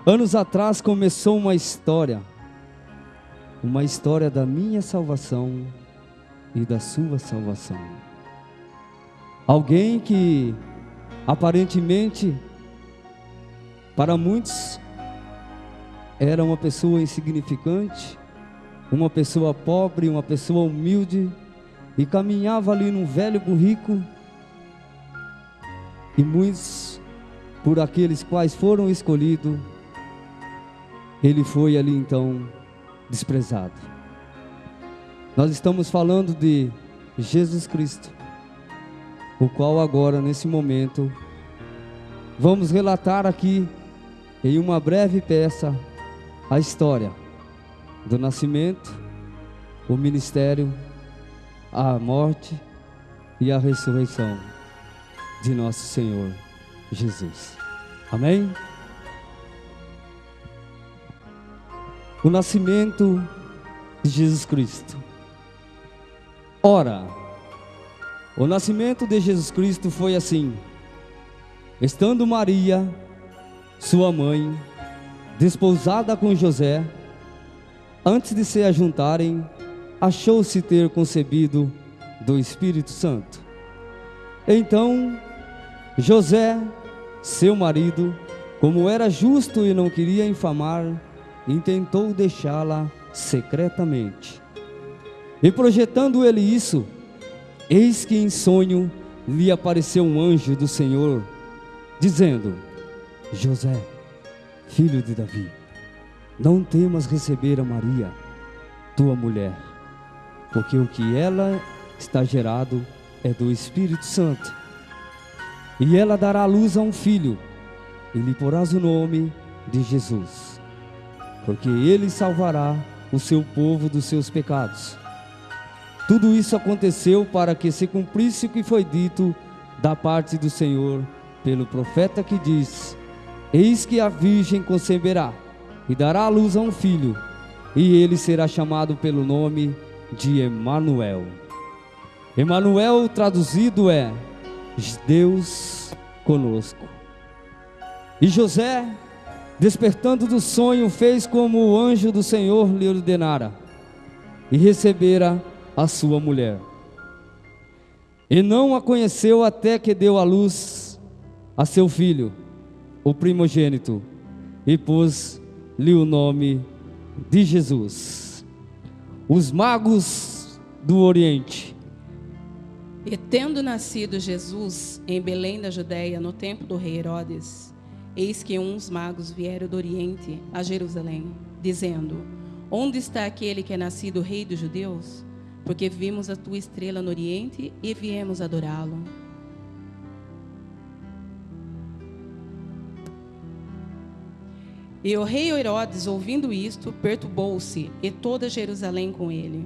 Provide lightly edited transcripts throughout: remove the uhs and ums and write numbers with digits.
Anos atrás começou uma história da minha salvação e da sua salvação. Alguém que aparentemente para muitos era uma pessoa insignificante, uma pessoa pobre, uma pessoa humilde, e caminhava ali num velho burrico, e muitos, por aqueles quais foram escolhidos, ele foi ali então desprezado. Nós estamos falando de Jesus Cristo, o qual agora nesse momento vamos relatar aqui em uma breve peça a história do nascimento, o ministério, a morte e a ressurreição de nosso Senhor Jesus. Amém? O nascimento de Jesus Cristo. Ora, o nascimento de Jesus Cristo foi assim: estando Maria, sua mãe, desposada com José, antes de se ajuntarem, achou-se ter concebido do Espírito Santo. Então, José, seu marido, como era justo e não queria infamar, intentou deixá-la secretamente. E projetando ele isso, eis que em sonho lhe apareceu um anjo do Senhor, dizendo: José, filho de Davi, não temas receber a Maria, tua mulher, porque o que ela está gerado é do Espírito Santo. E ela dará à luz a um filho, e lhe porás o nome de Jesus, porque ele salvará o seu povo dos seus pecados. Tudo isso aconteceu para que se cumprisse o que foi dito da parte do Senhor pelo profeta, que diz: eis que a virgem conceberá e dará à luz a um filho, e ele será chamado pelo nome de Emanuel. Emanuel traduzido é Deus conosco. E José, despertando do sonho, fez como o anjo do Senhor lhe ordenara, e recebera a sua mulher. E não a conheceu até que deu à luz a seu filho, o primogênito, e pôs-lhe o nome de Jesus. Os magos do Oriente. E tendo nascido Jesus em Belém da Judeia, no tempo do rei Herodes, eis que uns magos vieram do Oriente a Jerusalém, dizendo: onde está aquele que é nascido rei dos judeus? Porque vimos a tua estrela no Oriente e viemos adorá-lo. E o rei Herodes, ouvindo isto, perturbou-se, e toda Jerusalém com ele.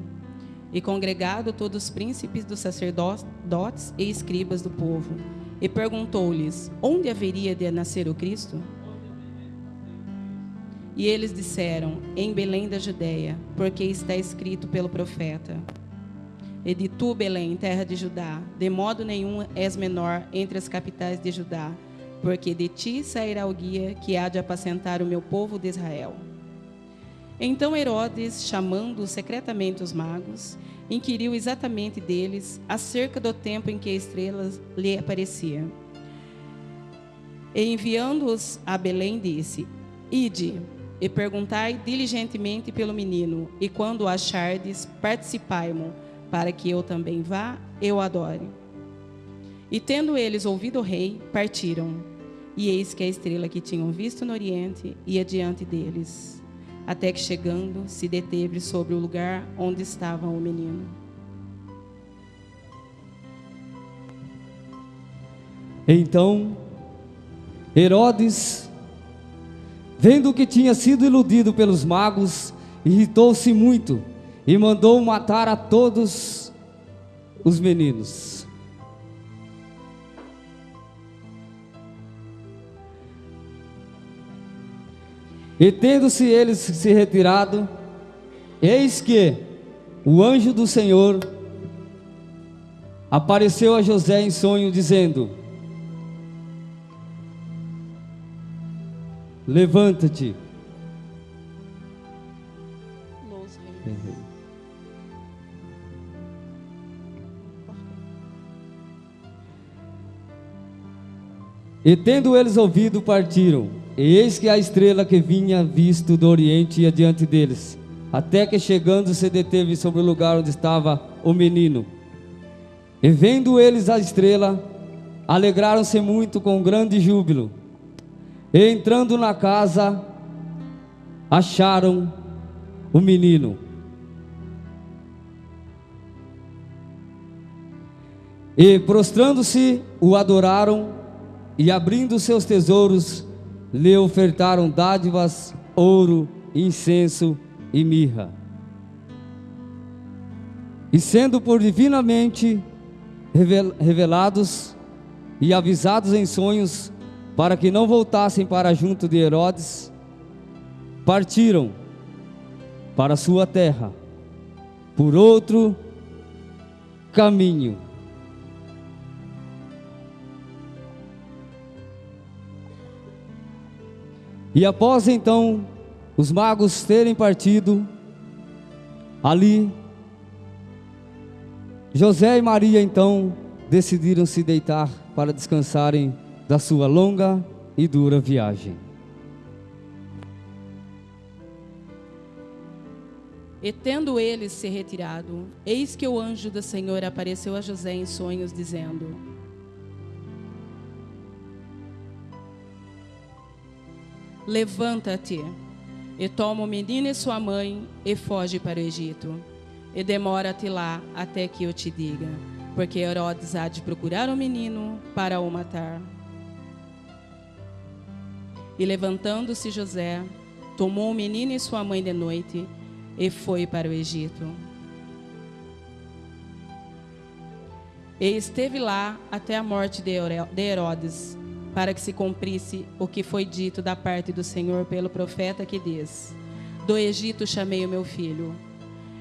E congregado todos os príncipes dos sacerdotes e escribas do povo, e perguntou-lhes: onde haveria de nascer o Cristo? E eles disseram: em Belém da Judeia, porque está escrito pelo profeta: e de tu, Belém, terra de Judá, de modo nenhum és menor entre as capitais de Judá, porque de ti sairá o guia que há de apacentar o meu povo de Israel. Então Herodes, chamando secretamente os magos, inquiriu exatamente deles acerca do tempo em que a estrela lhe aparecia. E enviando-os a Belém, disse: ide e perguntai diligentemente pelo menino, e quando o achardes, participai-mo, para que eu também vá e o adore. E tendo eles ouvido o rei, partiram. E eis que a estrela que tinham visto no Oriente ia diante deles, até que chegando, se deteve sobre o lugar onde estava o menino. Então Herodes, vendo que tinha sido iludido pelos magos, irritou-se muito e mandou matar a todos os meninos. E tendo-se eles se retirado, eis que o anjo do Senhor apareceu a José em sonho, dizendo: levanta-te. E tendo eles ouvido, partiram. E eis que a estrela que vinha visto do oriente ia diante deles, até que chegando se deteve sobre o lugar onde estava o menino. E vendo eles a estrela, alegraram-se muito com grande júbilo. E entrando na casa, acharam o menino. E prostrando-se, o adoraram, e abrindo seus tesouros, lhe ofertaram dádivas, ouro, incenso e mirra. E sendo por divinamente revelados e avisados em sonhos, para que não voltassem para junto de Herodes, partiram para sua terra, por outro caminho. E após então os magos terem partido, ali José e Maria então decidiram se deitar para descansarem da sua longa e dura viagem. E tendo eles se retirado, eis que o anjo do Senhor apareceu a José em sonhos, dizendo: levanta-te, e toma o menino e sua mãe, e foge para o Egito. E demora-te lá até que eu te diga, porque Herodes há de procurar o menino para o matar. E levantando-se José, tomou o menino e sua mãe de noite, e foi para o Egito. E esteve lá até a morte de Herodes, para que se cumprisse o que foi dito da parte do Senhor pelo profeta, que diz: do Egito chamei o meu filho.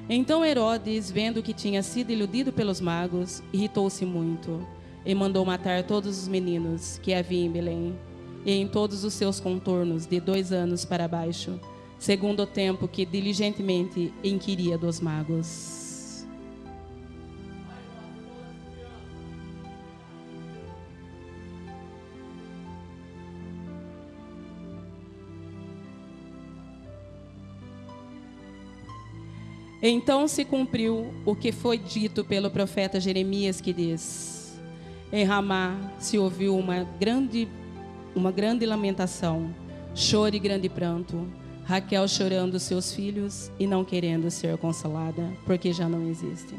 Então Herodes, vendo que tinha sido iludido pelos magos, irritou-se muito, e mandou matar todos os meninos que havia em Belém, e em todos os seus contornos, de 2 anos para baixo, segundo o tempo que diligentemente inquiria dos magos. Então se cumpriu o que foi dito pelo profeta Jeremias, que diz: em Ramá se ouviu uma grande lamentação, choro e grande pranto, Raquel chorando seus filhos e não querendo ser consolada, porque já não existem.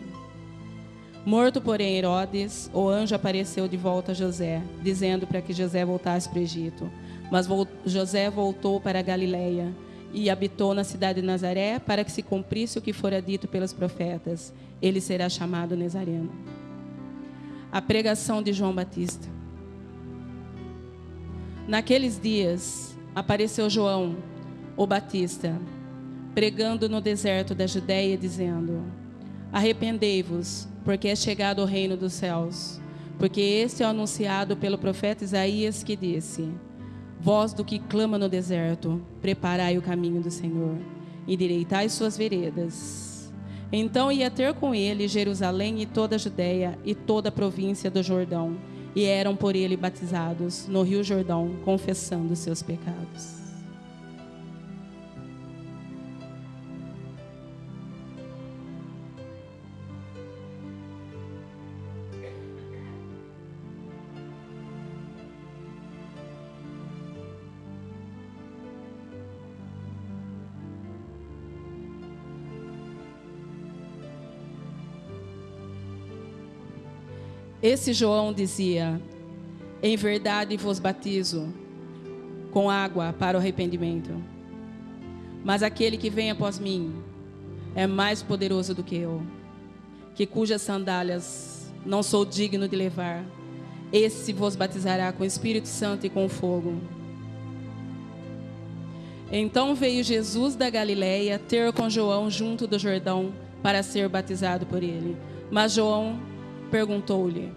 Morto, porém, Herodes, o anjo apareceu de volta a José, dizendo para que José voltasse para o Egito. Mas José voltou para a Galileia e habitou na cidade de Nazaré, para que se cumprisse o que fora dito pelos profetas: ele será chamado Nazareno. A pregação de João Batista. Naqueles dias apareceu João, o Batista, pregando no deserto da Judeia, dizendo: arrependei-vos, porque é chegado o reino dos céus. Porque este é o anunciado pelo profeta Isaías, que disse: voz do que clama no deserto, preparai o caminho do Senhor, endireitai suas veredas. Então ia ter com ele Jerusalém e toda a Judeia e toda a província do Jordão, e eram por ele batizados no rio Jordão, confessando seus pecados. Esse João dizia: em verdade vos batizo com água para o arrependimento, mas aquele que vem após mim é mais poderoso do que eu, que cujas sandálias não sou digno de levar. Esse vos batizará com o Espírito Santo e com fogo. Então veio Jesus da Galileia ter com João junto do Jordão, para ser batizado por ele. Mas João perguntou-lhe: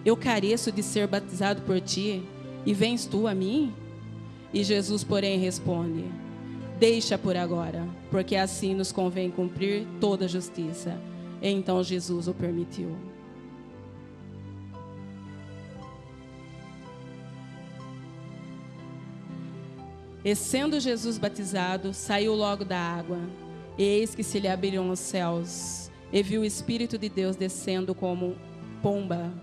eu careço de ser batizado por ti, e vens tu a mim? E Jesus, porém, responde: deixa por agora, porque assim nos convém cumprir toda a justiça. E então Jesus o permitiu. E sendo Jesus batizado, saiu logo da água. E eis que se lhe abriram os céus, e viu o Espírito de Deus descendo como pomba,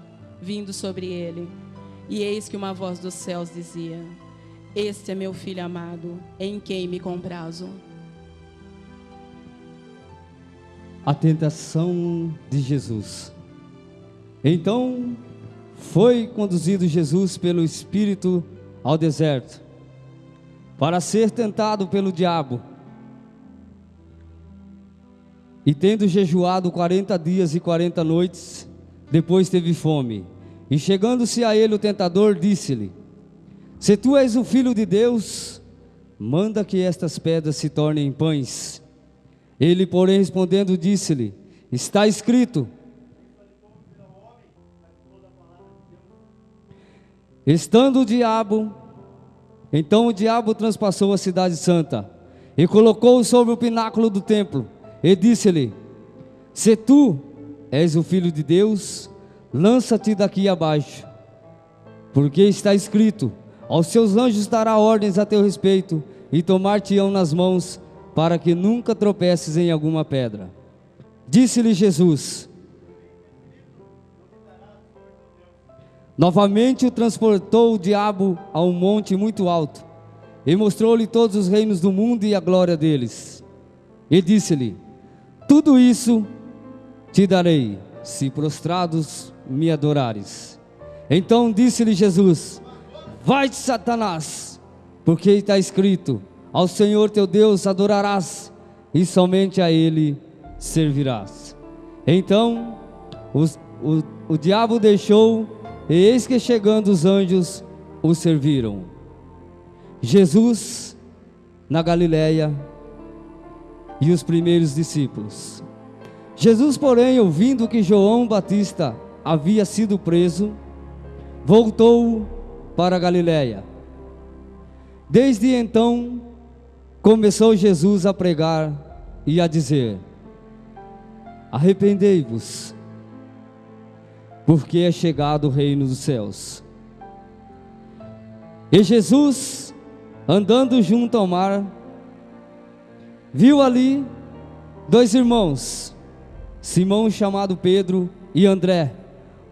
vindo sobre ele. E eis que uma voz dos céus dizia: este é meu Filho amado, em quem me comprazo. A tentação de Jesus. Então foi conduzido Jesus pelo Espírito ao deserto, para ser tentado pelo diabo. E tendo jejuado 40 dias e 40 noites, depois teve fome. E chegando-se a ele o tentador, disse-lhe: se tu és o Filho de Deus, manda que estas pedras se tornem pães. Ele, porém, respondendo, disse-lhe: está escrito: estando o diabo, então o diabo transpassou a cidade santa, e colocou-o sobre o pináculo do templo, e disse-lhe: se tu és o Filho de Deus, lança-te daqui abaixo, porque está escrito: aos seus anjos dará ordens a teu respeito, e tomar-te-ão nas mãos, para que nunca tropeces em alguma pedra. Disse-lhe Jesus. Novamente o transportou o diabo a um monte muito alto, e mostrou-lhe todos os reinos do mundo e a glória deles. E disse-lhe: tudo isso te darei, se prostrados me adorares. Então disse-lhe Jesus: vai-te, Satanás, porque está escrito: ao Senhor teu Deus adorarás, e somente a Ele servirás. Então o diabo deixou, e eis que chegando os anjos o serviram. Jesus na Galileia e os primeiros discípulos. Jesus, porém, ouvindo que João Batista havia sido preso, voltou para a Galileia. Desde então começou Jesus a pregar e a dizer: arrependei-vos, porque é chegado o reino dos céus. E Jesus, andando junto ao mar, viu ali dois irmãos, Simão, chamado Pedro, e André,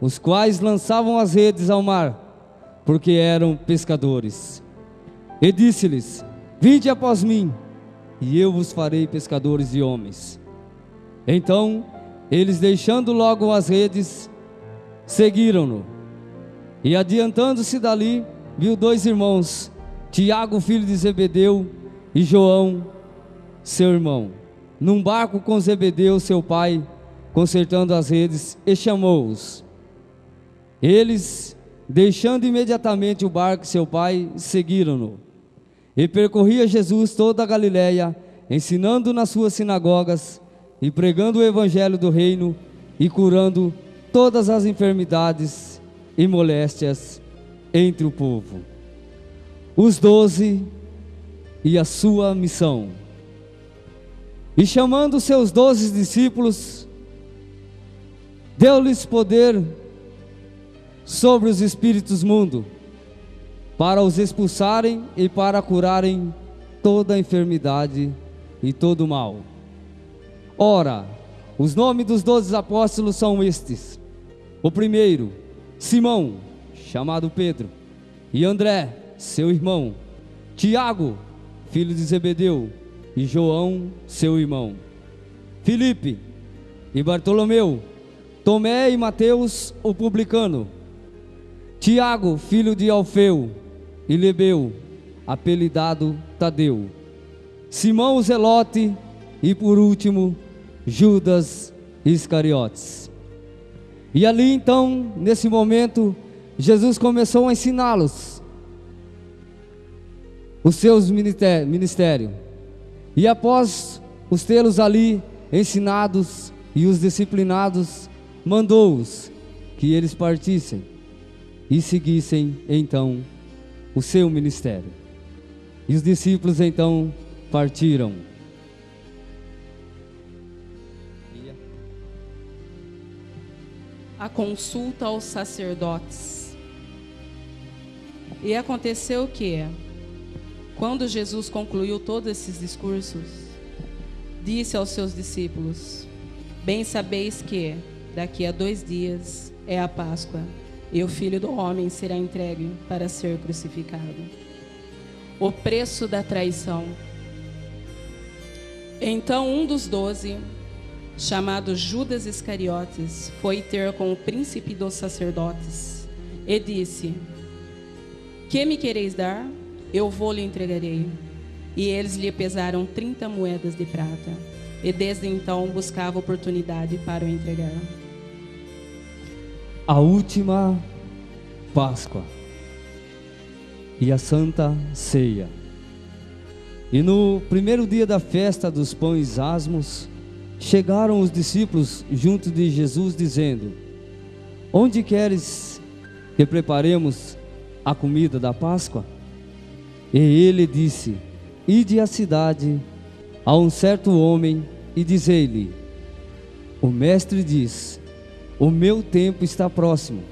os quais lançavam as redes ao mar, porque eram pescadores. E disse-lhes: vinde após mim, e eu vos farei pescadores de homens. Então eles, deixando logo as redes, seguiram-no. E adiantando-se dali, viu dois irmãos, Tiago, filho de Zebedeu, e João, seu irmão, num barco com Zebedeu, seu pai, consertando as redes, e chamou-os. Eles, deixando imediatamente o barco e seu pai, seguiram-no. E percorria Jesus toda a Galileia, ensinando nas suas sinagogas, e pregando o evangelho do reino, e curando todas as enfermidades e moléstias entre o povo. Os 12 e a sua missão. E chamando seus 12 discípulos, deu-lhes poder sobre os espíritos mundo, para os expulsarem e para curarem toda a enfermidade e todo o mal. Ora, os nomes dos 12 apóstolos são estes: o primeiro, Simão, chamado Pedro, e André, seu irmão, Tiago, filho de Zebedeu, e João, seu irmão, Filipe e Bartolomeu, Tomé e Mateus, o publicano, Tiago, filho de Alfeu, e Lebeu, apelidado Tadeu, Simão o Zelote, e por último Judas Iscariotes. E ali então, nesse momento, Jesus começou a ensiná-los os seus ministérios. E após os tê-los ali ensinados e os disciplinados, mandou-os que eles partissem e seguissem então o seu ministério. E os discípulos então partiram. A consulta aos sacerdotes. E aconteceu que, quando Jesus concluiu todos esses discursos, disse aos seus discípulos: bem sabeis que daqui a 2 dias é a Páscoa, e o Filho do Homem será entregue para ser crucificado. O preço da traição. Então um dos 12, chamado Judas Iscariotes, foi ter com o príncipe dos sacerdotes e disse: que me quereis dar? Eu vou-lhe entregarei. E eles lhe pesaram 30 moedas de prata, e desde então buscava oportunidade para o entregar. A última Páscoa e a Santa Ceia. E no primeiro dia da festa dos pães asmos, chegaram os discípulos junto de Jesus, dizendo: onde queres que preparemos a comida da Páscoa? E ele disse: ide à cidade a um certo homem e dizei-lhe: o mestre diz, o meu tempo está próximo,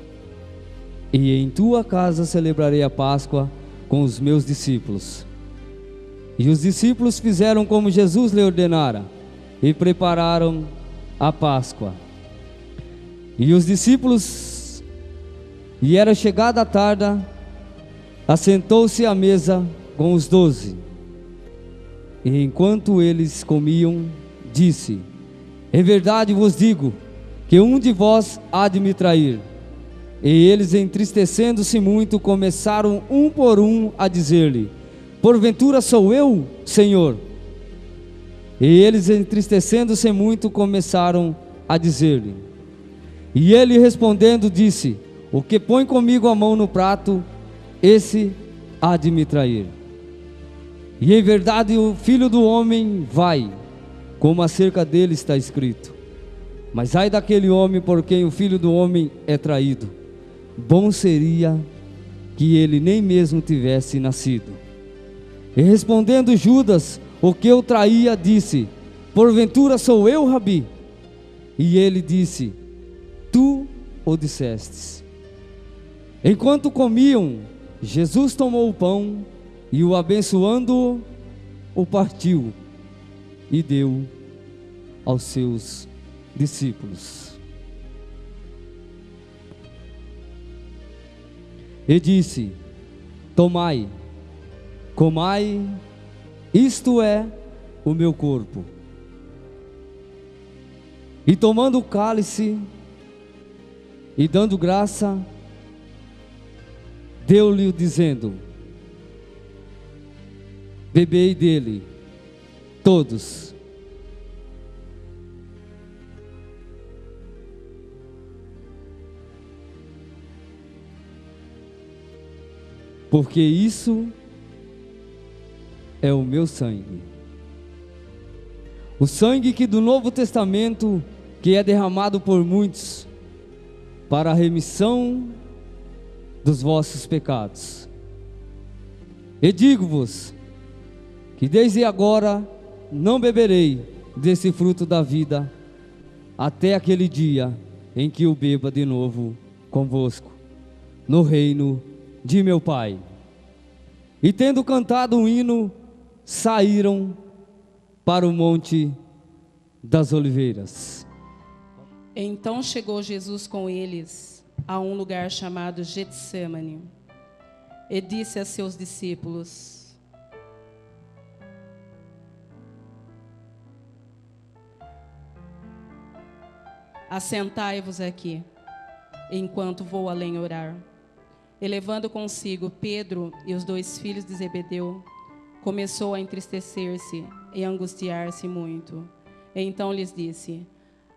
e em tua casa celebrarei a Páscoa com os meus discípulos. E os discípulos fizeram como Jesus lhe ordenara, e prepararam a Páscoa. E os discípulos, e era chegada a tarde, assentou-se à mesa com os 12. E enquanto eles comiam, disse: em verdade vos digo, que um de vós há de me trair. E eles, entristecendo-se muito, começaram um por um a dizer-lhe: porventura sou eu, Senhor? E eles, entristecendo-se muito, começaram a dizer-lhe. E ele respondendo disse: o que põe comigo a mão no prato, esse há de me trair. E em verdade o Filho do Homem vai, como acerca dele está escrito. Mas ai daquele homem por quem o Filho do Homem é traído. Bom seria que ele nem mesmo tivesse nascido. E respondendo Judas, o que o traía, disse: porventura sou eu, Rabi? E ele disse: tu o dissestes. Enquanto comiam, Jesus tomou o pão e, o abençoando, o partiu e deu aos seus discípulos. E disse: tomai, comai, isto é o meu corpo. E tomando o cálice e dando graça, deu-lhe dizendo: bebei dele todos, porque isso é o meu sangue, o sangue que do Novo Testamento, que é derramado por muitos para a remissão dos vossos pecados. E digo-vos que desde agora não beberei desse fruto da vida, até aquele dia em que o beba de novo convosco, no reino de meu Pai. E tendo cantado um hino, saíram para o Monte das Oliveiras. Então chegou Jesus com eles a um lugar chamado Getsêmani, e disse a seus discípulos: assentai-vos aqui, enquanto vou além orar. E levando consigo Pedro e os 2 filhos de Zebedeu, começou a entristecer-se e a angustiar-se muito. E então lhes disse: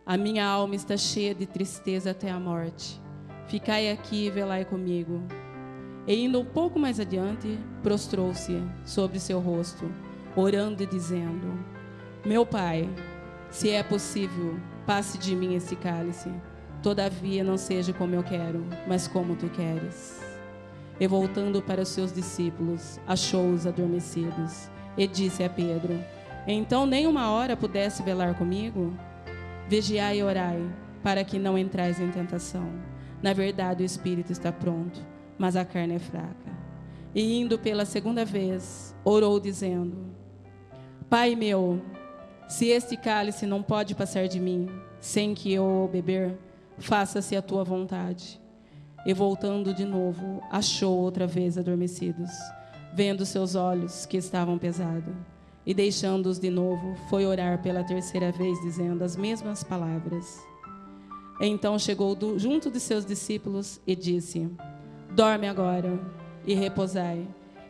a minha alma está cheia de tristeza até a morte. Ficai aqui e velai comigo. E indo um pouco mais adiante, prostrou-se sobre seu rosto, orando e dizendo: meu Pai, se é possível, passe de mim esse cálice. Todavia não seja como eu quero, mas como tu queres. E voltando para os seus discípulos, achou-os adormecidos. E disse a Pedro: então nem uma hora pudesse velar comigo? Vigiai e orai, para que não entrais em tentação. Na verdade o espírito está pronto, mas a carne é fraca. E indo pela segunda vez, orou dizendo: Pai meu, se este cálice não pode passar de mim, sem que eu o beber, faça-se a tua vontade. E voltando de novo, achou outra vez adormecidos, vendo seus olhos que estavam pesados. E deixando-os de novo, foi orar pela terceira vez, dizendo as mesmas palavras. Então chegou junto de seus discípulos e disse: dorme agora e repousai.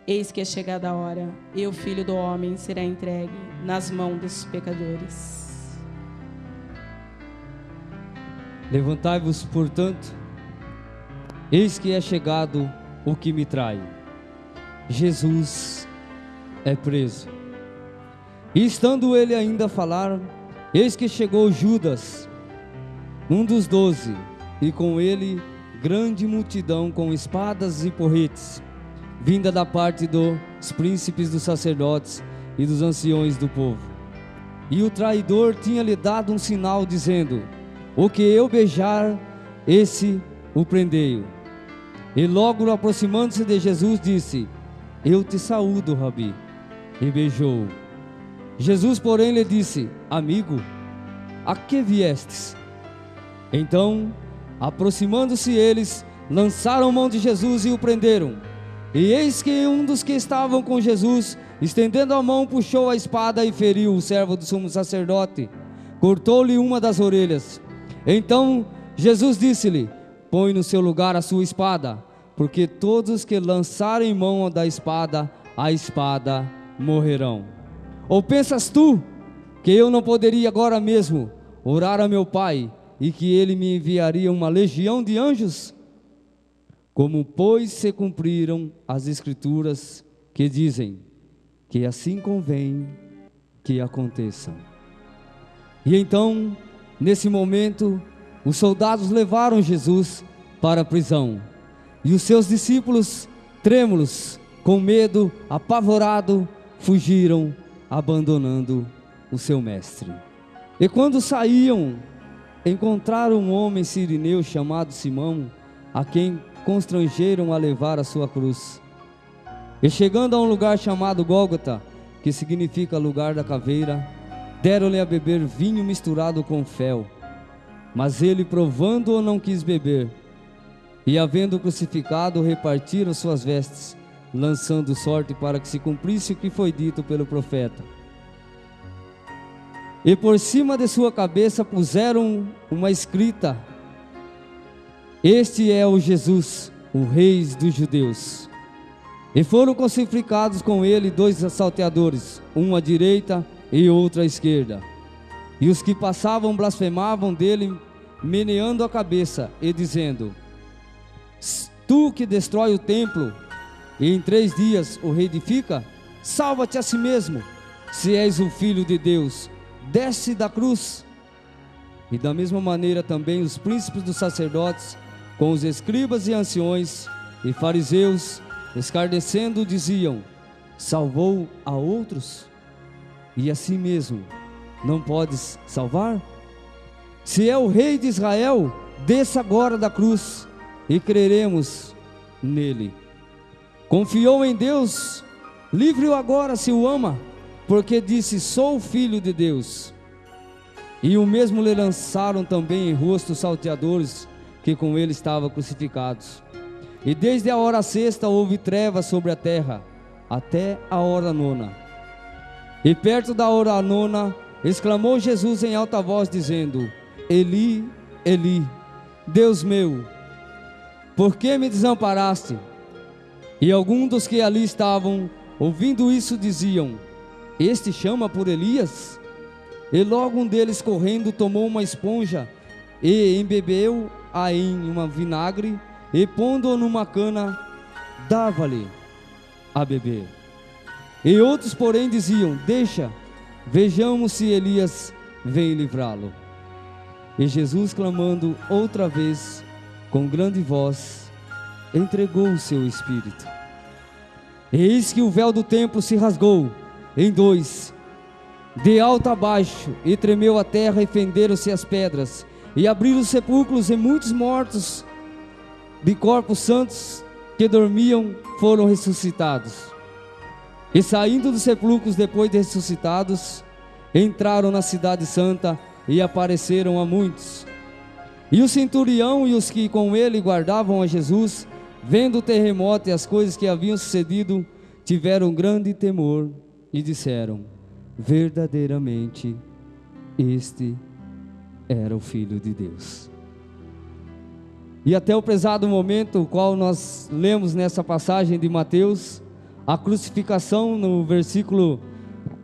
Eis que é chegada a hora, e o Filho do Homem será entregue nas mãos dos pecadores. Levantai-vos, portanto, eis que é chegado o que me trai. Jesus é preso. E estando ele ainda a falar, eis que chegou Judas, um dos 12, e com ele grande multidão com espadas e porretes, vinda da parte dos príncipes dos sacerdotes e dos anciões do povo. E o traidor tinha-lhe dado um sinal, dizendo: o que eu beijar, esse o prendei. E logo aproximando-se de Jesus, disse: eu te saúdo, Rabi. E beijou-o. Jesus, porém, lhe disse: amigo, a que viestes? Então, aproximando-se eles, lançaram mão de Jesus e o prenderam. E eis que um dos que estavam com Jesus, estendendo a mão, puxou a espada e feriu o servo do sumo sacerdote, cortou-lhe uma das orelhas. Então Jesus disse-lhe: põe no seu lugar a sua espada, porque todos que lançarem mão da espada, a espada morrerão. Ou pensas tu que eu não poderia agora mesmo orar a meu Pai, e que ele me enviaria uma legião de anjos? Como, pois, se cumpriram as escrituras que dizem que assim convém que aconteça. E então, nesse momento, os soldados levaram Jesus para a prisão, e os seus discípulos, trêmulos, com medo, apavorado, fugiram, abandonando o seu mestre. E quando saíam, encontraram um homem sirineu chamado Simão, a quem constrangeram a levar a sua cruz. E chegando a um lugar chamado Gólgota, que significa lugar da caveira, deram-lhe a beber vinho misturado com fel. Mas ele, provando-o, não quis beber. E havendo crucificado, repartiram suas vestes, lançando sorte para que se cumprisse o que foi dito pelo profeta. E por cima de sua cabeça puseram uma escrita: este é o Jesus, o Rei dos Judeus. E foram crucificados com ele 2 salteadores, um à direita e outro à esquerda. E os que passavam blasfemavam dele, meneando a cabeça e dizendo: tu que destrói o templo e em 3 dias o reedifica, salva-te a si mesmo, se és o Filho de Deus, desce da cruz. E da mesma maneira também os príncipes dos sacerdotes, com os escribas e anciões e fariseus, escarnecendo, diziam: salvou a outros, e a si mesmo não podes salvar? Se é o Rei de Israel, desça agora da cruz, e creremos nele. Confiou em Deus, livre-o agora se o ama, porque disse: sou filho de Deus. E o mesmo lhe lançaram também em rosto os salteadores que com ele estavam crucificados. E desde a hora 6ª houve trevas sobre a terra, até a hora 9ª. E perto da hora 9ª, exclamou Jesus em alta voz, dizendo: Eli, Eli, Deus meu, por que me desamparaste? E alguns dos que ali estavam, ouvindo isso, diziam: este chama por Elias? E logo um deles, correndo, tomou uma esponja e embebeu-a em uma vinagre, e pondo-o numa cana, dava-lhe a beber. E outros, porém, diziam: deixa, vejamos se Elias vem livrá-lo. E Jesus, clamando outra vez com grande voz, entregou o seu Espírito. Eis que o véu do templo se rasgou em dois, de alto a baixo, e tremeu a terra, e fenderam-se as pedras, e abriram os sepulcros, e muitos mortos de corpos santos que dormiam foram ressuscitados. E saindo dos sepulcros depois de ressuscitados, entraram na cidade santa e apareceram a muitos. E o centurião e os que com ele guardavam a Jesus, vendo o terremoto e as coisas que haviam sucedido, tiveram grande temor e disseram: verdadeiramente este era o Filho de Deus. E até o prezado momento, o qual nós lemos nessa passagem de Mateus, a crucificação, no versículo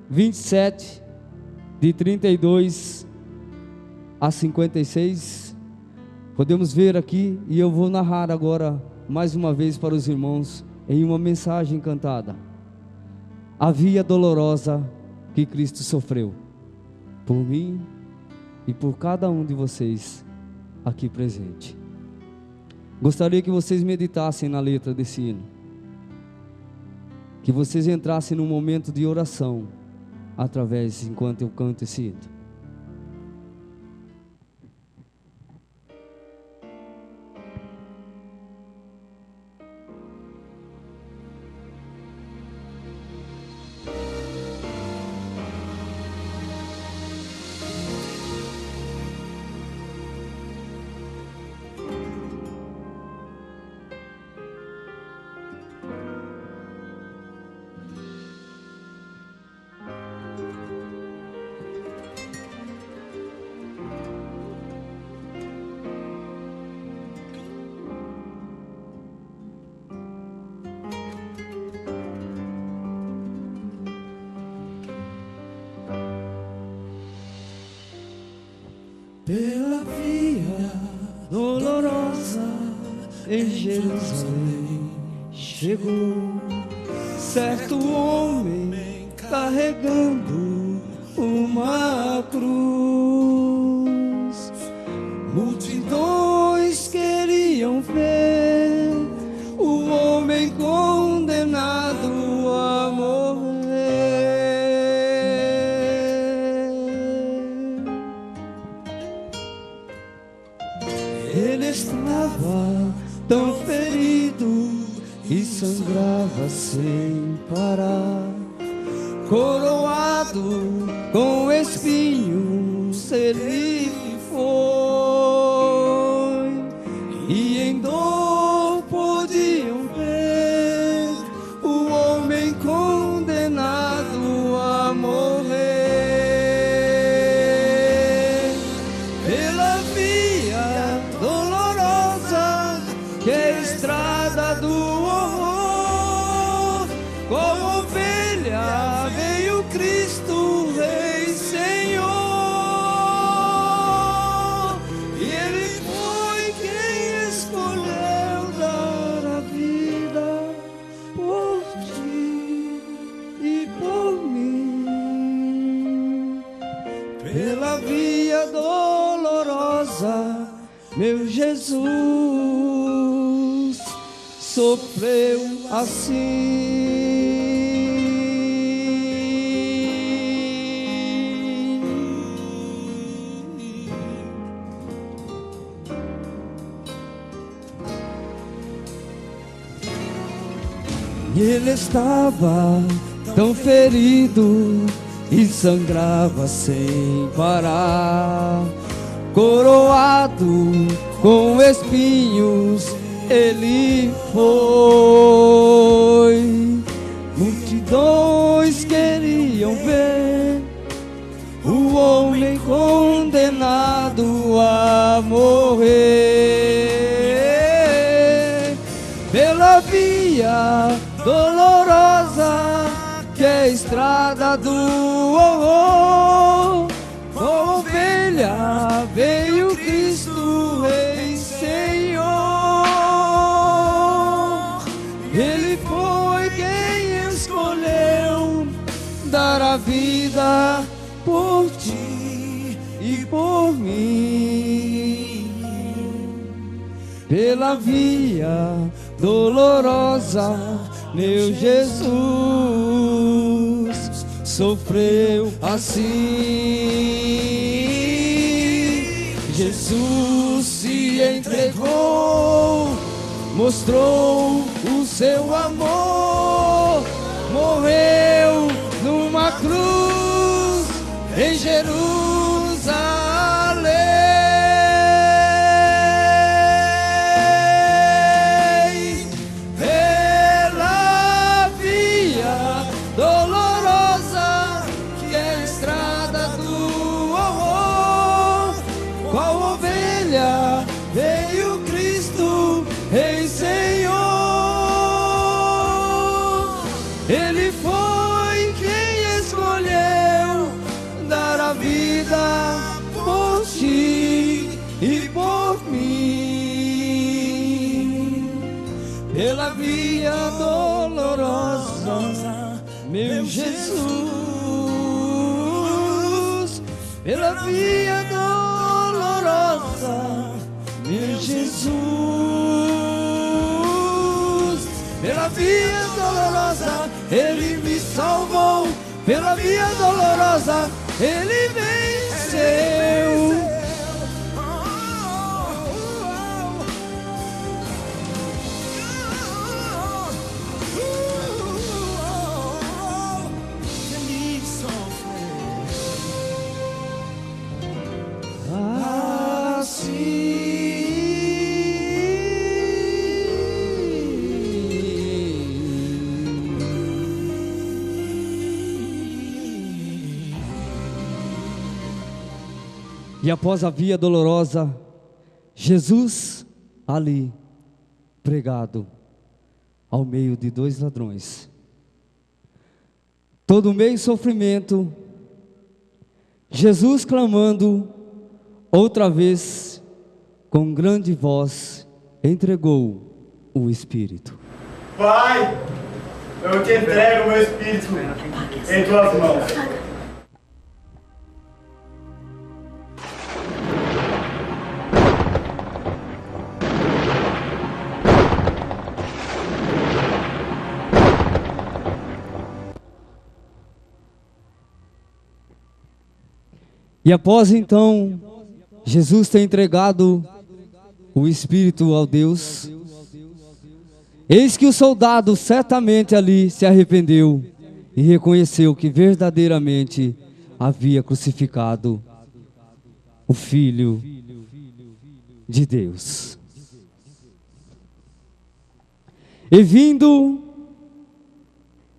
27, de 32 a 56, podemos ver aqui, e eu vou narrar agora mais uma vez para os irmãos, em uma mensagem cantada, a via dolorosa que Cristo sofreu, por mim e por cada um de vocês aqui presente. Gostaria que vocês meditassem na letra desse hino, que vocês entrassem num momento de oração, enquanto eu canto esse hino. Pela via dolorosa em Jerusalém chegou certo homem carregando uma cruz. Multidões queriam ver o homem condenado a morrer. Ele estava tão ferido e sangrava sem parar, coroado com espinhos ele foi, e em dor podiam ver o homem condenado a morrer. Pela via dolorosa que é a estrada do horror, como ovelha veio Cristo, Rei Senhor, e Ele foi quem escolheu dar a vida por ti e por mim. Pela via dolorosa, meu Jesus sofreu assim. E ele estava tão ferido e sangrava sem parar, coroado com espinhos ele foi. Multidões queriam ver o homem condenado a morrer. Pela via dolorosa que é a estrada do horror, como ovelha veio Cristo, Rei Senhor. Ele foi quem escolheu dar a vida por ti e por mim. Pela via dolorosa, meu Jesus sofreu assim. Jesus se entregou, mostrou o seu amor, morreu numa cruz em Jerusalém. Pela via dolorosa, que é a estrada do amor, qual ovelha veio Cristo, Rei Senhor. Ele foi quem escolheu dar a vida por ti e por mim. Pela via dolorosa, meu Jesus. Pela via dolorosa, meu Jesus. Pela via dolorosa, Ele me salvou. Pela via dolorosa, Ele venceu. E após a via dolorosa, Jesus ali, pregado, ao meio de 2 ladrões, todo meio sofrimento, Jesus clamando, outra vez, com grande voz, entregou o Espírito. Pai, eu te entrego o meu Espírito em tuas mãos. E após então, Jesus ter entregado o Espírito ao Deus, eis que o soldado certamente ali se arrependeu e reconheceu que verdadeiramente havia crucificado o Filho de Deus. E vindo,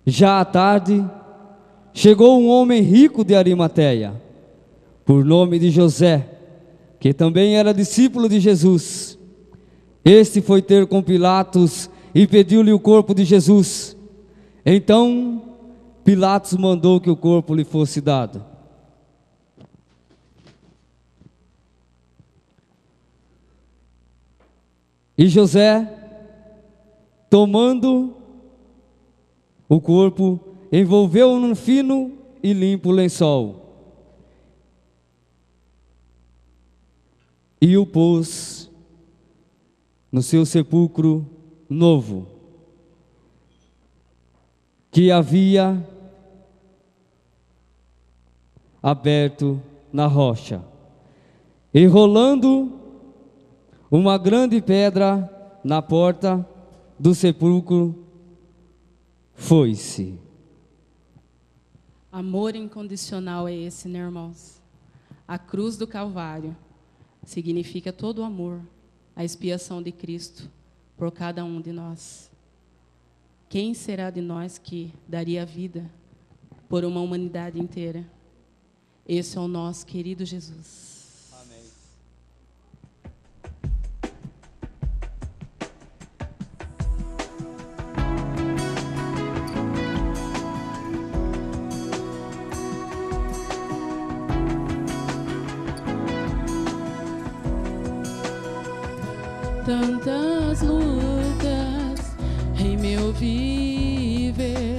já à tarde, chegou um homem rico de Arimateia, por nome de José, que também era discípulo de Jesus. Este foi ter com Pilatos e pediu-lhe o corpo de Jesus. Então Pilatos mandou que o corpo lhe fosse dado. E José, tomando o corpo, envolveu-o num fino e limpo lençol e o pôs no seu sepulcro novo, que havia aberto na rocha, enrolando uma grande pedra na porta do sepulcro, foi-se. Amor incondicional é esse, né, irmãos? A cruz do Calvário significa todo o amor, a expiação de Cristo por cada um de nós. Quem será de nós que daria a vida por uma humanidade inteira? Esse é o nosso querido Jesus. Amém. Tantas lutas em meu viver,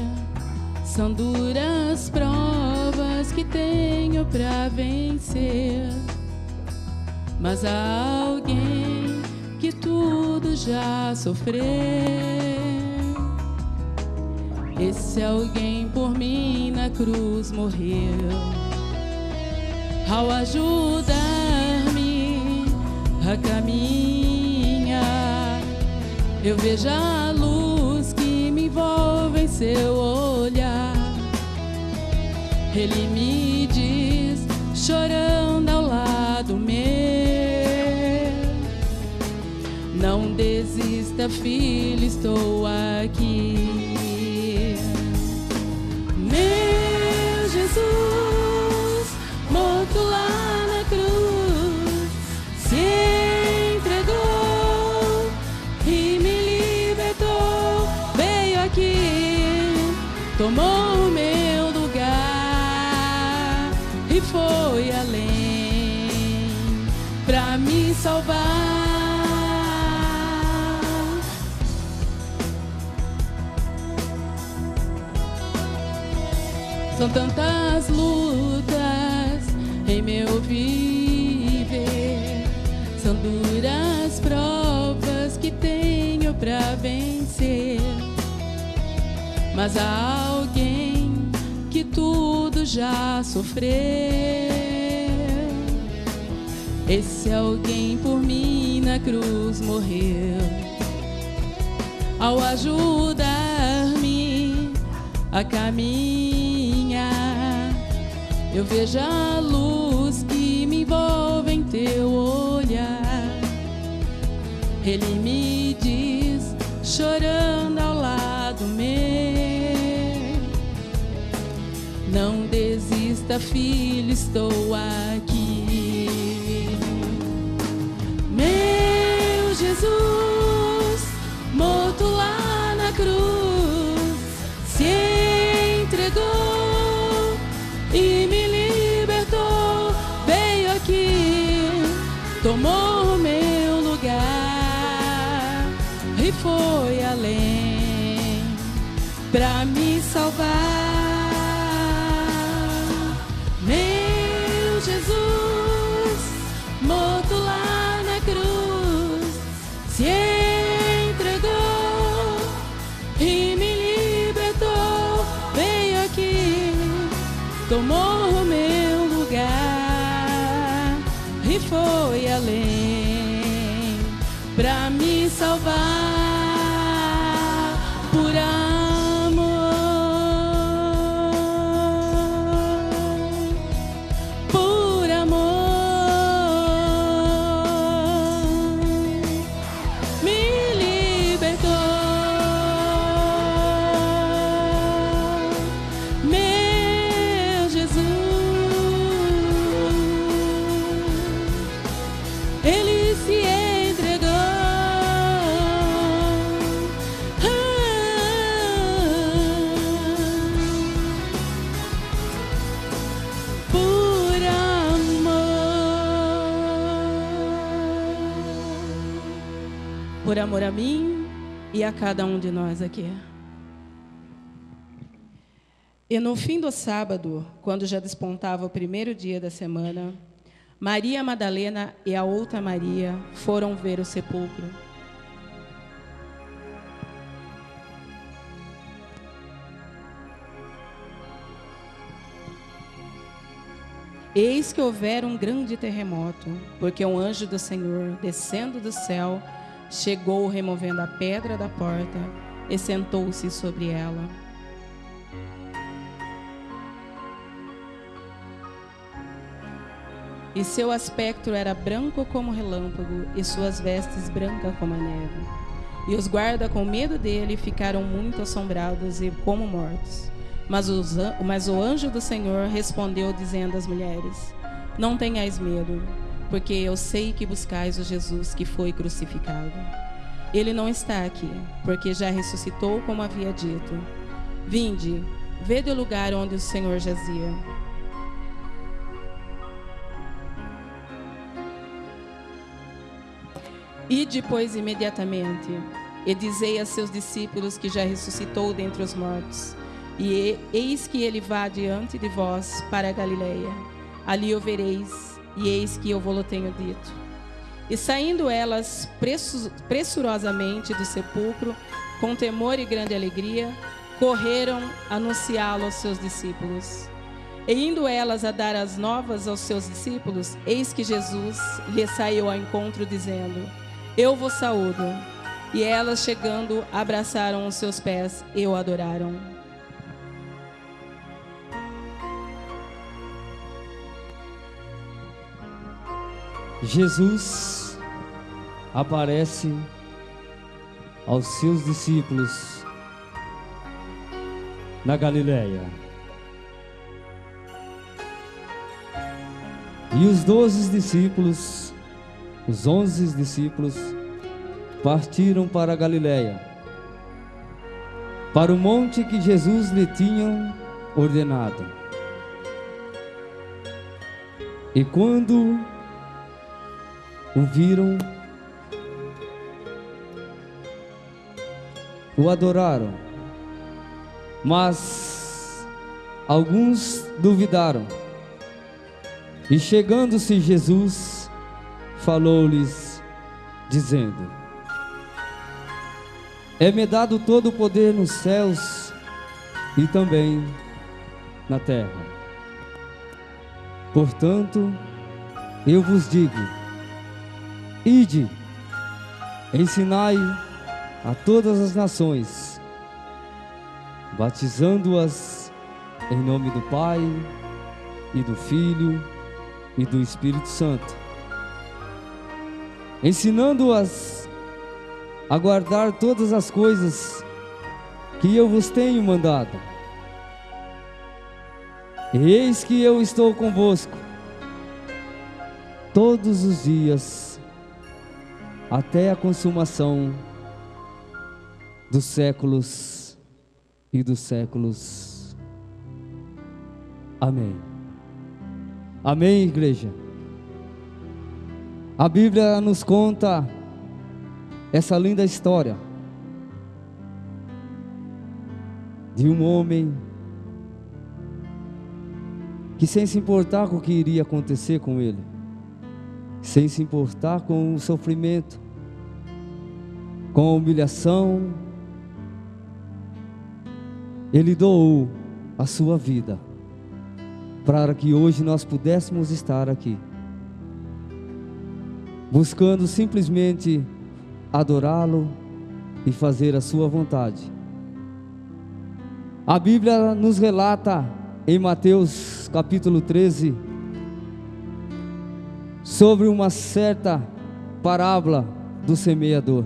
são duras provas que tenho pra vencer, mas há alguém que tudo já sofreu. Esse alguém por mim na cruz morreu. Ao ajudar-me a caminhar, eu vejo a luz que me envolve em seu olhar. Ele me diz, chorando ao lado meu: não desista, filho, estou aqui. Meu Jesus, morto lá na cruz, se entregou e me libertou. Veio aqui, tomou o meu lugar e foi além pra me salvar. São tantas lutas em meu viver, são duras provas que tenho pra vencer. Mas há alguém que tudo já sofreu. Esse alguém por mim na cruz morreu. Ao ajudar-me a caminhar, eu vejo a luz que me envolve em teu olhar. Ele me diz, chorando ao lado meu: não desista, filho, estou aqui. Meu Jesus, morto lá na cruz, se entregou e me libertou. Veio aqui, tomou o meu lugar e foi além pra me salvar. Meu Jesus, morto lá na cruz, se entregou e me libertou. Veio aqui, tomou o meu lugar e foi além pra me salvar. Por amor a mim e a cada um de nós aqui. E no fim do sábado, quando já despontava o primeiro dia da semana, Maria Madalena e a outra Maria foram ver o sepulcro. Eis que houvera um grande terremoto, porque um anjo do Senhor, descendo do céu, chegou removendo a pedra da porta e sentou-se sobre ela. E seu aspecto era branco como relâmpago, e suas vestes brancas como a neve. E os guardas, com medo dele, ficaram muito assombrados e como mortos. Mas o anjo do Senhor respondeu, dizendo às mulheres: não tenhais medo, porque eu sei que buscais o Jesus que foi crucificado. Ele não está aqui, porque já ressuscitou, como havia dito. Vinde, vede o lugar onde o Senhor jazia. E depois, imediatamente, e dizei a seus discípulos que já ressuscitou dentre os mortos. E eis que ele vá diante de vós para a Galileia. Ali o vereis, e eis que eu vou-lo tenho dito. E saindo elas pressurosamente do sepulcro, com temor e grande alegria, correram anunciá-lo aos seus discípulos. E indo elas a dar as novas aos seus discípulos, eis que Jesus lhes saiu ao encontro, dizendo: Eu vos saúdo. E elas, chegando, abraçaram os seus pés e o adoraram. Jesus aparece aos seus discípulos na Galileia. E os 12 discípulos, os 11 discípulos, partiram para a Galileia, para o monte que Jesus lhe tinha ordenado. E quando o viram, o adoraram, mas alguns duvidaram. E chegando-se Jesus, falou-lhes, dizendo: É-me dado todo o poder nos céus e também na terra. Portanto, eu vos digo: ide, ensinai a todas as nações, batizando-as em nome do Pai e do Filho e do Espírito Santo, ensinando-as a guardar todas as coisas que eu vos tenho mandado. E eis que eu estou convosco todos os dias, até a consumação dos séculos e dos séculos. Amém. Amém, igreja. A Bíblia nos conta essa linda história de um homem que, sem se importar com o que iria acontecer com ele, sem se importar com o sofrimento, com a humilhação, ele doou a sua vida para que hoje nós pudéssemos estar aqui, buscando simplesmente adorá-lo e fazer a sua vontade. A Bíblia nos relata em Mateus capítulo 13 sobre uma certa parábola do semeador.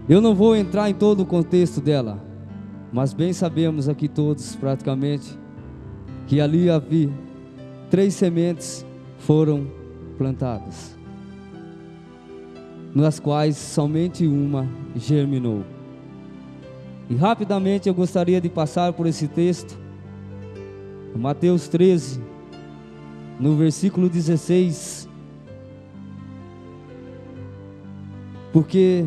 Eu não vou entrar em todo o contexto dela, mas bem sabemos aqui todos praticamente que ali havia 3 sementes foram plantadas, nas quais somente uma germinou. E rapidamente eu gostaria de passar por esse texto, Mateus 13, no versículo 16, porque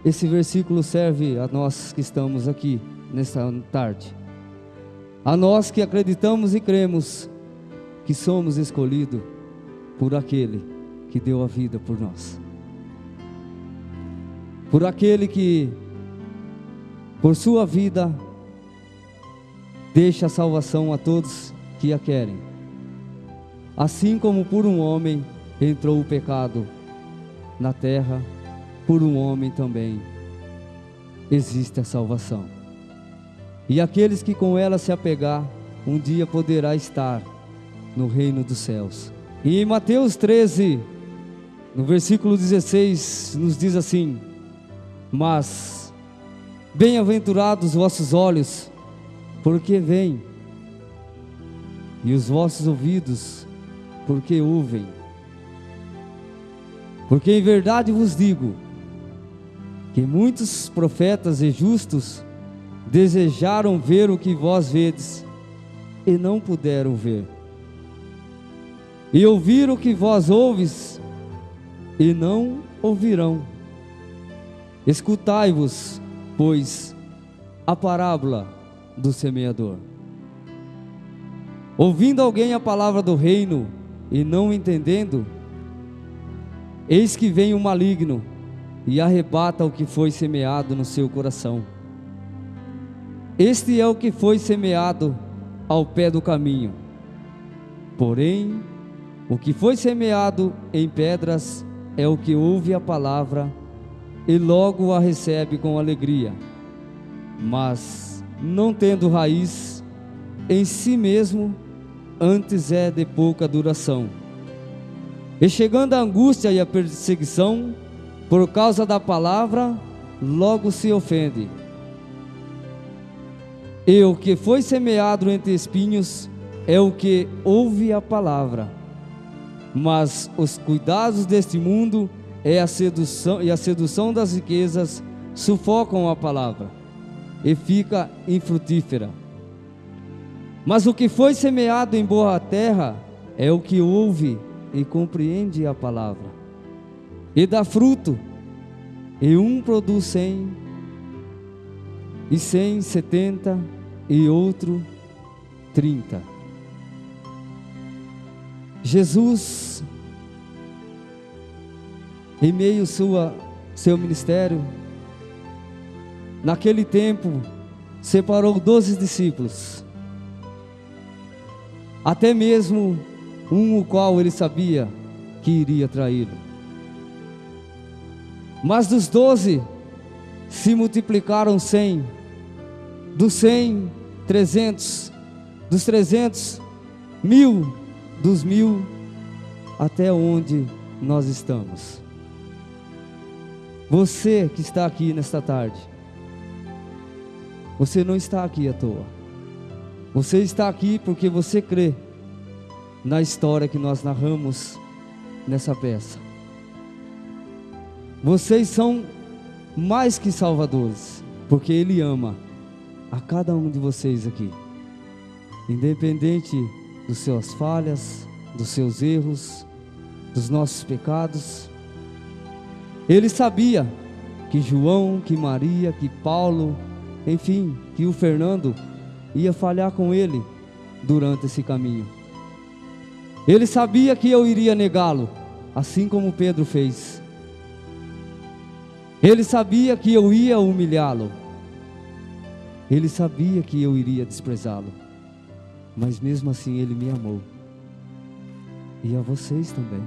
esse versículo serve a nós que estamos aqui nesta tarde, a nós que acreditamos e cremos que somos escolhidos por aquele que deu a vida por nós, por aquele que por sua vida deixa a salvação a todos que a querem. Assim como por um homem entrou o pecado na terra, por um homem também existe a salvação. E aqueles que com ela se apegar, um dia poderá estar no reino dos céus. E em Mateus 13, no versículo 16, nos diz assim: Mas bem-aventurados os vossos olhos, porque veem, e os vossos ouvidos, porque ouvem. Porque em verdade vos digo, que muitos profetas e justos desejaram ver o que vós vedes, e não puderam ver, e ouvir o que vós ouves, e não ouvirão. Escutai-vos, pois, a parábola do semeador. Ouvindo alguém a palavra do reino, e não entendendo, eis que vem o maligno e arrebata o que foi semeado no seu coração. Este é o que foi semeado ao pé do caminho. Porém, o que foi semeado em pedras é o que ouve a palavra e logo a recebe com alegria, mas não tendo raiz em si mesmo, antes é de pouca duração. E chegando a angústia e a perseguição, por causa da palavra, logo se ofende. E o que foi semeado entre espinhos é o que ouve a palavra, mas os cuidados deste mundo e a sedução das riquezas sufocam a palavra e fica infrutífera. Mas o que foi semeado em boa terra é o que ouve e compreende a palavra, e dá fruto, e um produz 100, e 100, 70, e outro 30. Jesus, em meio ao seu ministério, naquele tempo, separou 12 discípulos, até mesmo o qual ele sabia que iria traí-lo. Mas dos 12 se multiplicaram 100, dos 100, 300, dos 300, 1000, dos 1000, até onde nós estamos. Você que está aqui nesta tarde, você não está aqui à toa. Você está aqui porque você crê na história que nós narramos nessa peça. Vocês são mais que salvadores, porque Ele ama a cada um de vocês aqui, independente das suas falhas, dos seus erros, dos nossos pecados. Ele sabia que João, que Maria, que Paulo, enfim, que o Fernando ia falhar com ele durante esse caminho. Ele sabia que eu iria negá-lo, assim como Pedro fez. Ele sabia que eu ia humilhá-lo. Ele sabia que eu iria desprezá-lo. Mas mesmo assim Ele me amou. E a vocês também.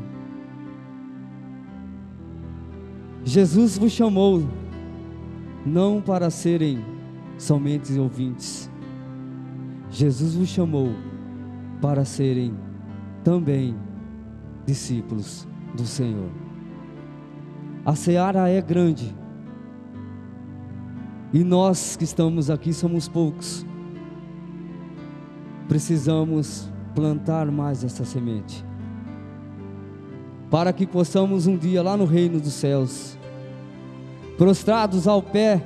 Jesus vos chamou não para serem somente ouvintes. Jesus vos chamou para serem também discípulos do Senhor. A seara é grande, e nós que estamos aqui somos poucos. Precisamos plantar mais essa semente, para que possamos um dia lá no reino dos céus, prostrados ao pé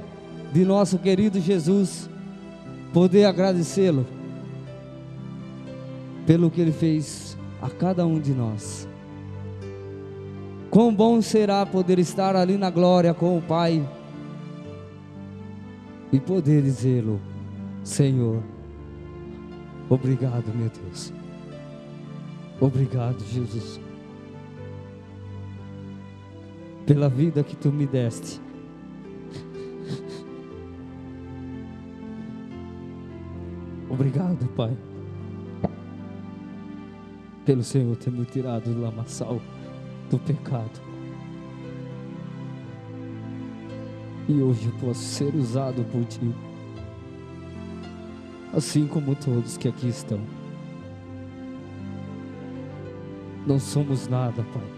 de nosso querido Jesus, poder agradecê-lo pelo que Ele fez a cada um de nós. Quão bom será poder estar ali na glória com o Pai e poder dizê-lo: Senhor, obrigado, meu Deus, obrigado, Jesus, pela vida que Tu me deste. Obrigado, Pai, pelo Senhor ter me tirado do lamaçal do pecado. E hoje eu posso ser usado por Ti, assim como todos que aqui estão. Não somos nada, Pai,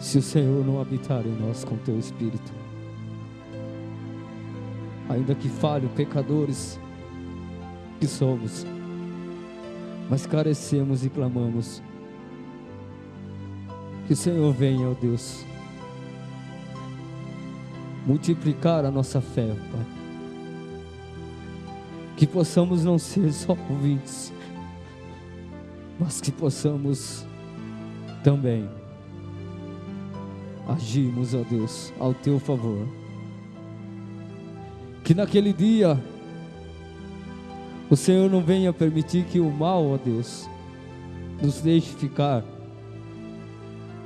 se o Senhor não habitar em nós com Teu Espírito. Ainda que falho, pecadores que somos, mas carecemos e clamamos que o Senhor venha, ó Deus, multiplicar a nossa fé, Pai, que possamos não ser só ouvintes, mas que possamos também agirmos, ó Deus, ao Teu favor. Que naquele dia o Senhor não venha permitir que o mal, ó Deus, nos deixe ficar,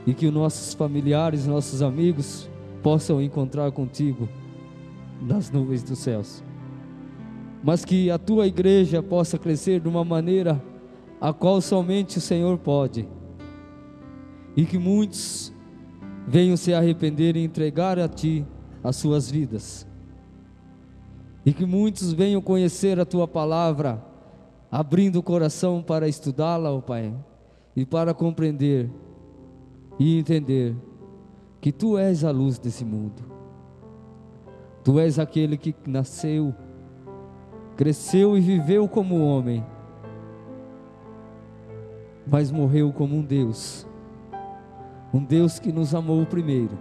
e que os nossos familiares, nossos amigos possam encontrar contigo nas nuvens dos céus, mas que a tua igreja possa crescer de uma maneira a qual somente o Senhor pode, e que muitos venham se arrepender e entregar a ti as suas vidas, e que muitos venham conhecer a tua palavra, abrindo o coração para estudá-la, ó Pai, e para compreender e entender que tu és a luz desse mundo. Tu és aquele que nasceu, cresceu e viveu como homem, mas morreu como um Deus que nos amou primeiro,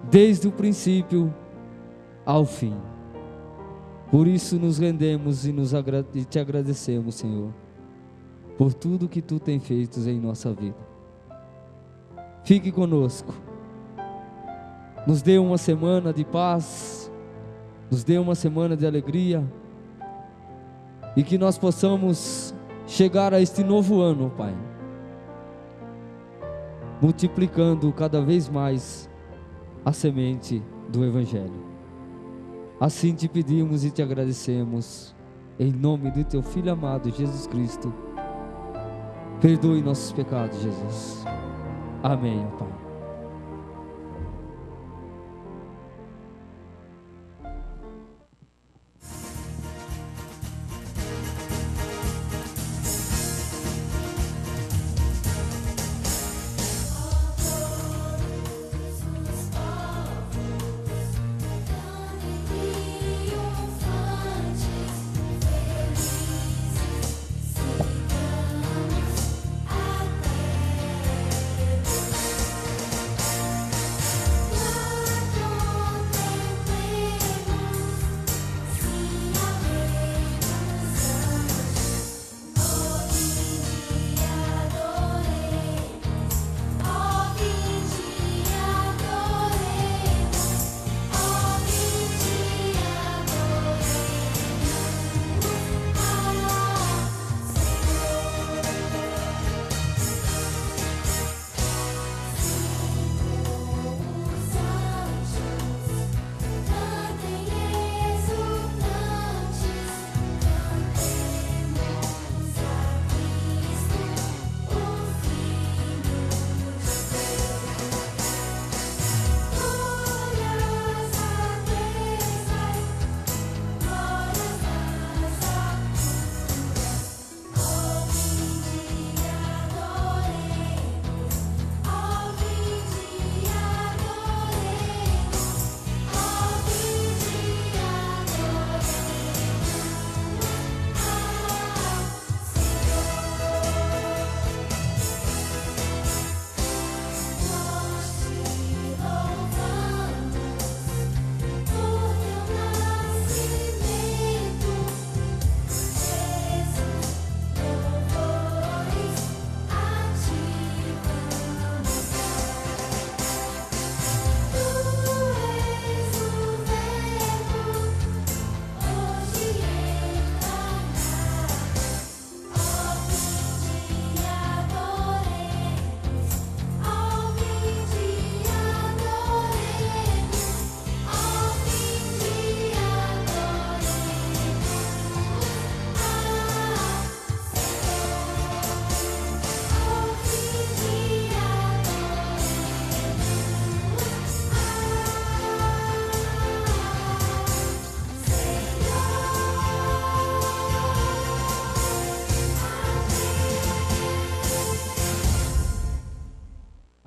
desde o princípio ao fim. Por isso nos rendemos e te agradecemos, Senhor, por tudo que tu tem feito em nossa vida. Fique conosco, nos dê uma semana de paz, nos dê uma semana de alegria, e que nós possamos chegar a este novo ano, Pai, multiplicando cada vez mais a semente do Evangelho. Assim te pedimos e te agradecemos, em nome do teu Filho amado, Jesus Cristo. Perdoe nossos pecados, Jesus. Amém, ó Pai.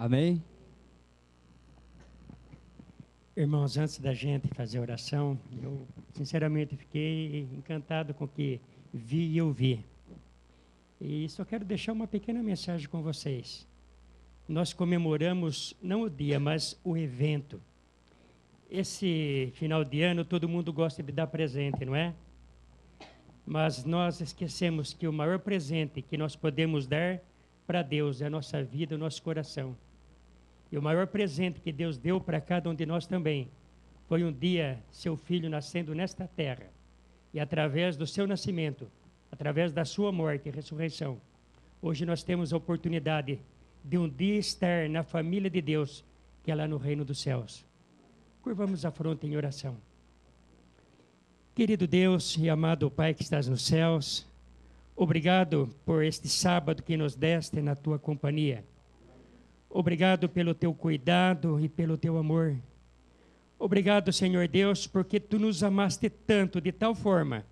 Amém? Irmãos, antes da gente fazer a oração, eu sinceramente fiquei encantado com o que vi e ouvi. E só quero deixar uma pequena mensagem com vocês. Nós comemoramos não o dia, mas o evento. Esse final de ano todo mundo gosta de dar presente, não é? Mas nós esquecemos que o maior presente que nós podemos dar para Deus é a nossa vida, o nosso coração. E o maior presente que Deus deu para cada um de nós também foi um dia seu filho nascendo nesta terra. E através do seu nascimento, através da sua morte e ressurreição, Hoje nós temos a oportunidade de um dia estar na família de Deus, que é lá no reino dos céus. Curvamos a fronte em oração. Querido Deus e amado Pai que estás nos céus, obrigado por este sábado que nos deste na tua companhia. Obrigado pelo teu cuidado e pelo teu amor. Obrigado, Senhor Deus, porque tu nos amaste tanto, de tal forma,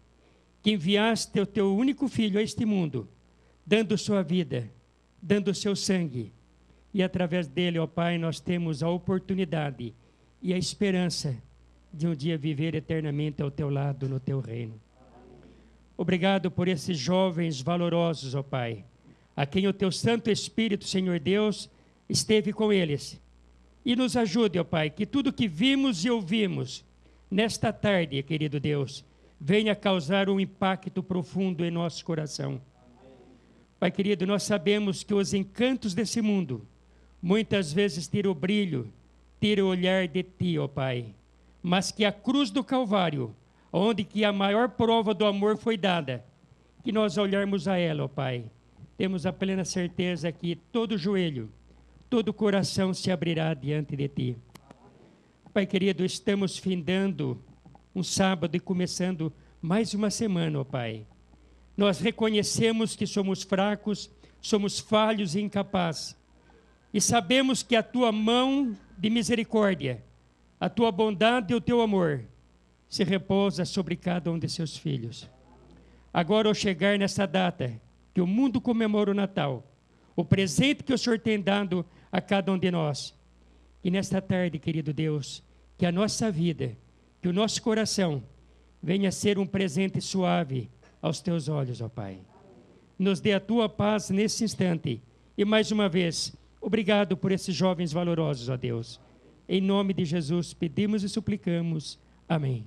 que enviaste o teu único filho a este mundo, dando sua vida, dando seu sangue. E através dele, ó Pai, nós temos a oportunidade e a esperança de um dia viver eternamente ao teu lado, no teu reino. Obrigado por esses jovens valorosos, ó Pai, a quem o teu Santo Espírito, Senhor Deus, esteve com eles. E nos ajude, ó Pai, que tudo que vimos e ouvimos nesta tarde, querido Deus, venha causar um impacto profundo em nosso coração. Pai querido, nós sabemos que os encantos desse mundo muitas vezes tiram o brilho, tiram o olhar de Ti, ó Pai. Mas que a cruz do Calvário, onde que a maior prova do amor foi dada, que nós olharmos a ela, ó Pai, temos a plena certeza que todo joelho, todo coração se abrirá diante de Ti. Pai querido, estamos findando um sábado e começando mais uma semana, ó Pai. Nós reconhecemos que somos fracos, somos falhos e incapazes. E sabemos que a Tua mão de misericórdia, a Tua bondade e o Teu amor se repousa sobre cada um de Seus filhos. Agora, ao chegar nessa data, que o mundo comemora o Natal, o presente que o Senhor tem dado a cada um de nós, e nesta tarde, querido Deus, que a nossa vida, que o nosso coração venha ser um presente suave aos Teus olhos, ó Pai. Nos dê a Tua paz nesse instante. E mais uma vez, obrigado por esses jovens valorosos, ó Deus. Em nome de Jesus, pedimos e suplicamos. Amém.